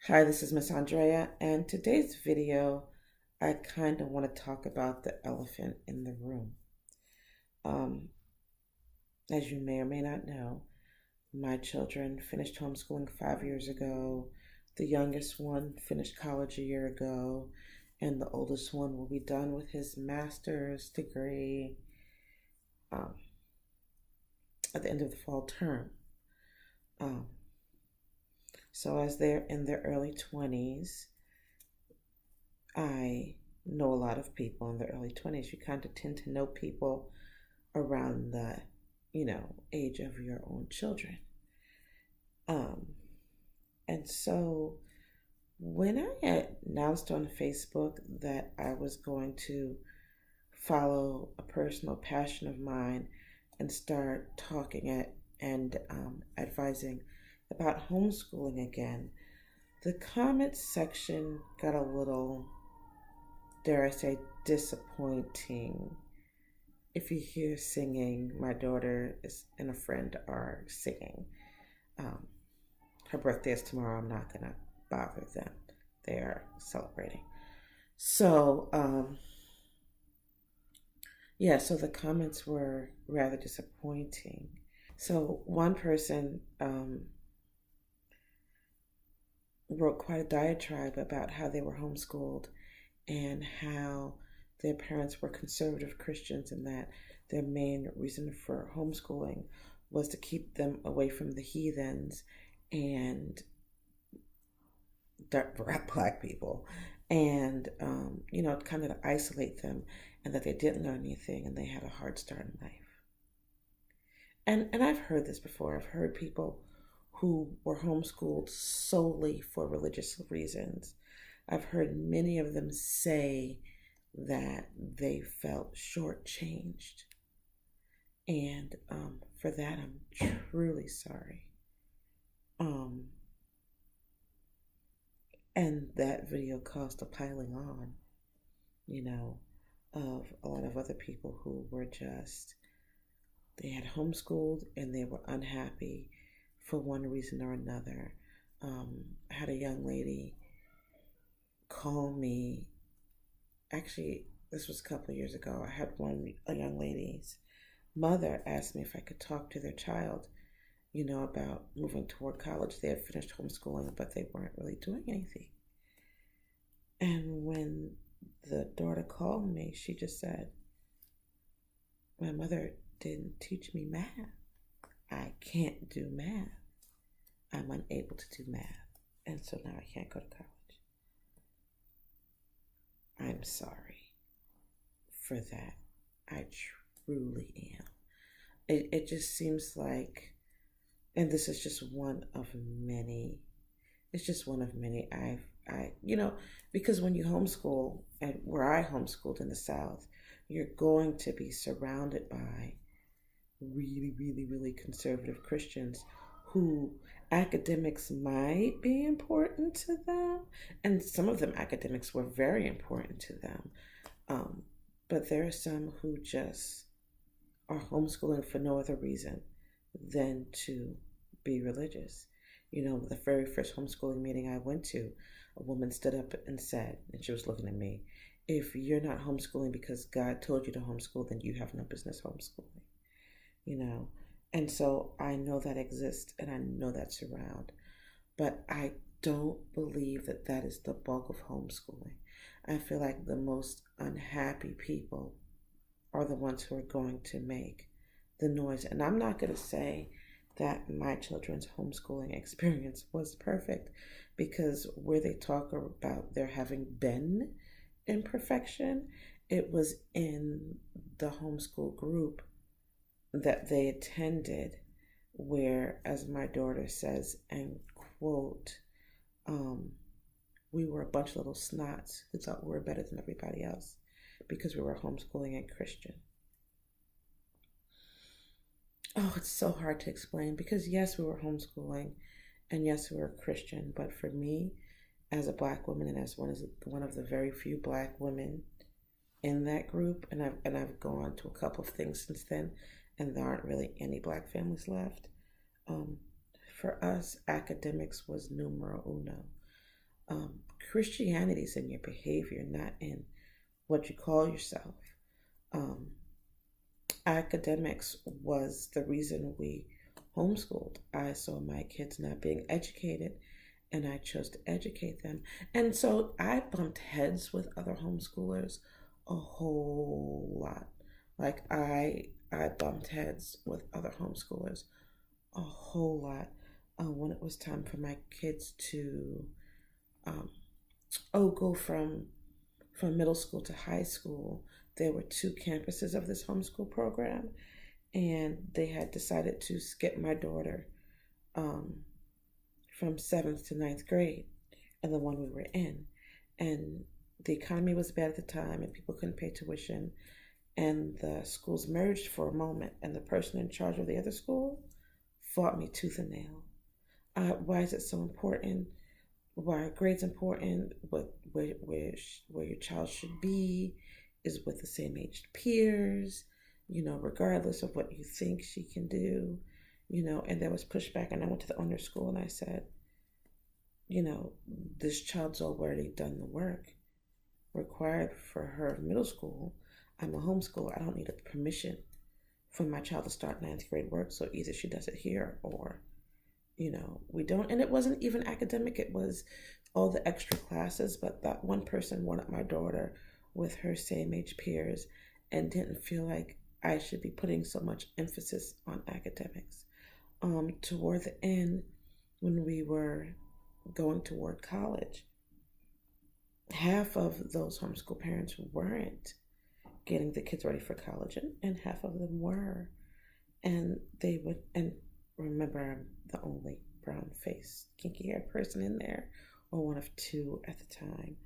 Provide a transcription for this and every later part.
Hi, this is Miss Andrea, and today's video, I kind of want to talk about the elephant in the room. Um, as you may or may not know, my children finished homeschooling 5 years ago. The youngest one finished college a year ago, and the oldest one will be done with his master's degree um, at the end of the fall term. Um, so, as they're in their early 20s, I know a lot of people in the early 20s. You kind of tend to know people around the, age of your own children. Um, and so when I announced on Facebook that I was going to follow a personal passion of mine and start talking and advising about homeschooling again, the comments section got a little, dare I say, disappointing. If you hear singing, my daughter and a friend are singing. Um, Her birthday is tomorrow. I'm not going to bother them. They are celebrating. So, yeah, so the comments were rather disappointing. So, one person wrote quite a diatribe about how they were homeschooled and how their parents were conservative Christians and that their main reason for homeschooling was to keep them away from the heathens and black people and, kind of to isolate them and that they didn't learn anything and they had a hard start in life. And I've heard this before. I've heard people who were homeschooled solely for religious reasons. I've heard many of them say that they felt shortchanged. And for that, I'm truly sorry. And that video caused a piling on, of a lot of other people who were just, they had homeschooled and they were unhappy for one reason or another. I had a young lady call me. Actually, this was a couple of years ago. I had a young lady's mother asked me if I could talk to their child, about moving toward college. They had finished homeschooling, but they weren't really doing anything. And when the daughter called me, she just said, my mother didn't teach me math. I can't do math. I'm unable to do math. And so now I can't go to college. I'm sorry for that. I truly am. It just seems like, and this is just one of many. It's just one of many. Because when you homeschool, and where I homeschooled in the South, you're going to be surrounded by really, really, really conservative Christians who academics might be important to them, and some of them academics were very important to them. But there are some who just are homeschooling for no other reason than to be religious. The very first homeschooling meeting I went to, a woman stood up and said, and she was looking at me, if you're not homeschooling because God told you to homeschool, then you have no business homeschooling. And so I know that exists and I know that's around, but I don't believe that that is the bulk of homeschooling. I feel like the most unhappy people are the ones who are going to make the noise. And I'm not going to say that my children's homeschooling experience was perfect, because where they talk about there having been imperfection, it was in the homeschool group that they attended, where, as my daughter says, and quote, we were a bunch of little snots who thought we were better than everybody else because we were homeschooling and Christian. Oh, it's so hard to explain, because yes, we were homeschooling and yes, we were Christian, but for me, as a Black woman and as one of the very few Black women in that group, and I've gone to a couple of things since then, and there aren't really any Black families left. For us, academics was numero uno. Um, Christianity is in your behavior, not in what you call yourself. Um, Academics was the reason we homeschooled. I saw my kids not being educated and I chose to educate them. And so I bumped heads with other homeschoolers a whole lot. Like I bumped heads with other homeschoolers a whole lot when it was time for my kids to um, go from middle school to high school. There were two campuses of this homeschool program, and they had decided to skip my daughter um, from seventh to ninth grade and the one we were in. And the economy was bad at the time, and people couldn't pay tuition. And the schools merged for a moment, and the person in charge of the other school fought me tooth and nail. Why is it so important? Why are grades important? Where your child should be is with the same aged peers, regardless of what you think she can do, and there was pushback. And I went to the owner's school and I said, this child's already done the work required for her middle school. I'm a homeschooler. I don't need a permission for my child to start ninth grade work. So either she does it here or we don't. And it wasn't even academic, it was all the extra classes. But that one person wanted my daughter with her same age peers and didn't feel like I should be putting so much emphasis on academics. Toward the end, when we were going toward college, half of those homeschool parents weren't getting the kids ready for college, and half of them were. And they would, and remember, I'm the only brown faced, kinky haired person in there, or one of two at the time.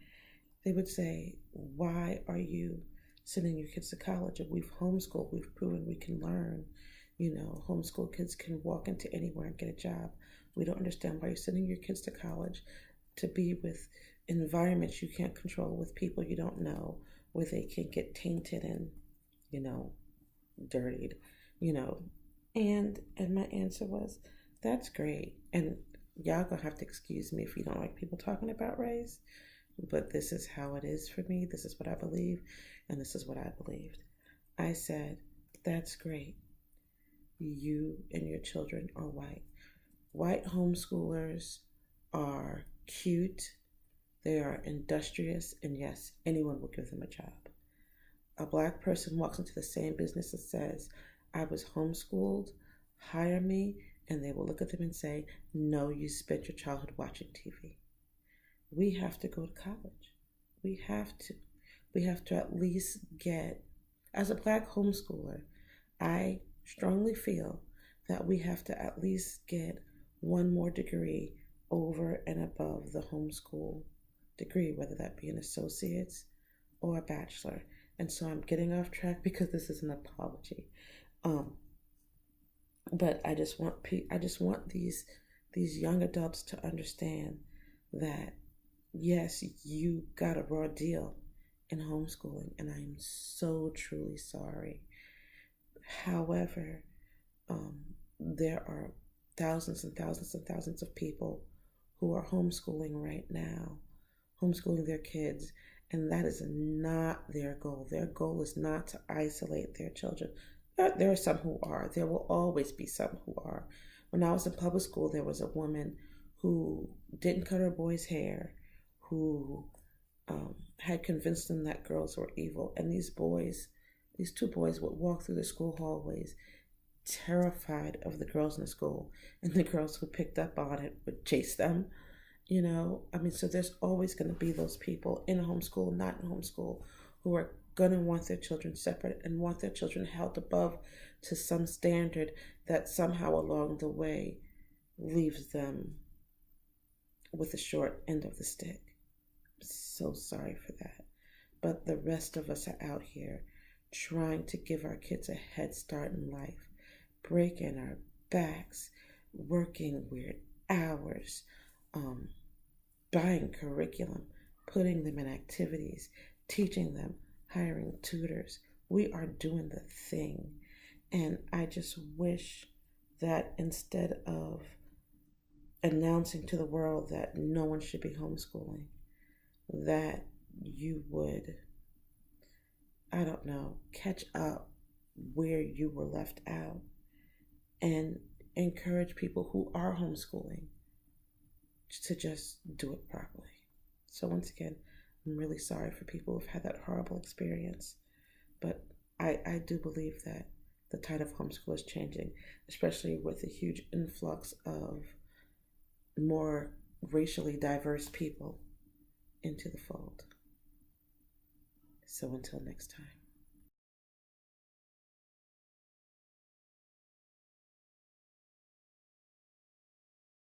They would say, why are you sending your kids to college? If we've homeschooled, we've proven we can learn. Homeschool kids can walk into anywhere and get a job. We don't understand why you're sending your kids to college to be with environments you can't control, with people you don't know, where they can get tainted and, dirtied, And my answer was, that's great. And y'all gonna have to excuse me if you don't like people talking about race, but this is how it is for me. This is what I believe, and this is what I believed. I said, that's great. You and your children are white. White homeschoolers are cute. They are industrious, and yes, anyone will give them a job. A black person walks into the same business and says, I was homeschooled, hire me, and they will look at them and say, no, you spent your childhood watching TV. We have to go to college. We have to. We have to at least get, as a black homeschooler, I strongly feel that we have to at least get one more degree over and above the homeschool degree, whether that be an associate's or a bachelor. And so I'm getting off track because this is an apology. But I just want these young adults to understand that yes, you got a raw deal in homeschooling, and I'm so truly sorry. However, there are thousands and thousands and thousands of people who are homeschooling right now, homeschooling their kids, and that is not their goal. Their goal is not to isolate their children. There are some who are. There will always be some who are. When I was in public school, there was a woman who didn't cut her boy's hair, who had convinced them that girls were evil. And these two boys would walk through the school hallways terrified of the girls in the school. And the girls who picked up on it would chase them. So there's always going to be those people in homeschool, not in homeschool, who are going to want their children separate and want their children held above to some standard that somehow along the way leaves them with the short end of the stick. I'm so sorry for that. But the rest of us are out here trying to give our kids a head start in life, breaking our backs, working weird hours, buying curriculum, putting them in activities, teaching them, hiring tutors. We are doing the thing. And I just wish that instead of announcing to the world that no one should be homeschooling, that you would, I don't know, catch up where you were left out and encourage people who are homeschooling to just do it properly. So, once again, I'm really sorry for people who've had that horrible experience, but I do believe that the tide of homeschool is changing, especially with the huge influx of more racially diverse people into the fold. So, until next time.